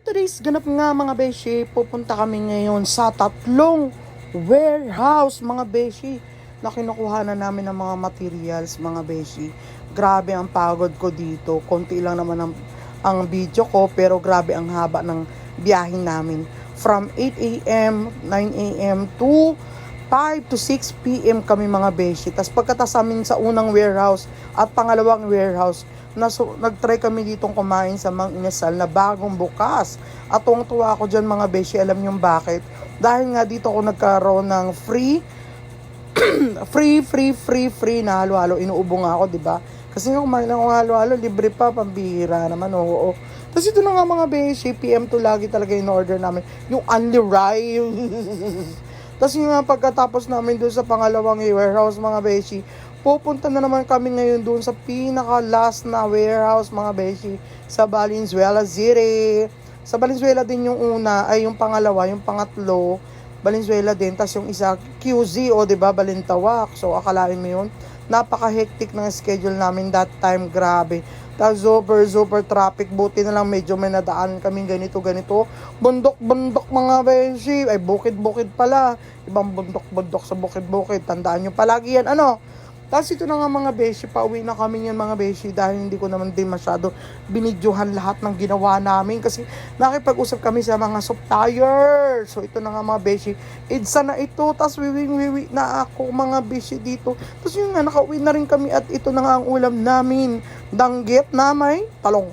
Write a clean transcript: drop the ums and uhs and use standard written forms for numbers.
today's ganap nga mga beshi, pupunta kami ngayon sa tatlong warehouse mga beshi na kinukuha na namin ng mga materials mga beshi. Grabe ang pagod ko dito. Konti lang naman ang video ko pero grabe ang haba ng biyahe namin. From 8 a.m., 9 a.m. to 5 to 6 p.m. kami mga beshi. Tapos pagkatas amin sa unang warehouse at pangalawang warehouse, nag-try kami ditong kumain sa Mang Inasal na bagong bukas. At tuwang-tuwa ako dyan mga beshi, alam nyo bakit? Dahil nga dito ako nagkaroon ng free na halo-halo. Inuubo nga ako, diba? Kasi nga kumain ako halo-halo, libre pa, pambihira naman, oo. Tapos ito na nga mga beshi, PM2 lagi talaga in-order namin. Yung only rice. Tapos yung nga pagkatapos namin doon sa pangalawang warehouse mga beshi, pupunta na naman kami ngayon doon sa pinaka-last na warehouse mga beshi sa Valenzuela City. Sa Valenzuela din yung una, ay yung pangalawa, yung pangatlo, Valenzuela din. Tapos yung isa, QZ o diba, Balintawak. So akalain mo yun, napaka-hectic ng schedule namin that time, grabe. Tapos super traffic, buti na lang medyo may nadaan kami ganito. Bundok mga beshi, ay bukid pala. Ibang bundok sa bukid. Tandaan nyo palagi yan, ano? Tapos ito na nga mga beshi, pauwi na kami yan mga beshi dahil hindi ko naman din masyado binidyohan lahat ng ginawa namin kasi nakipag-usap kami sa mga supplier. So ito na nga mga beshi, EDSA na ito, tapos wiwi na ako mga beshi dito. Tapos yun nga, nakauwi na rin kami at ito na nga ang ulam namin, danggit na may talong.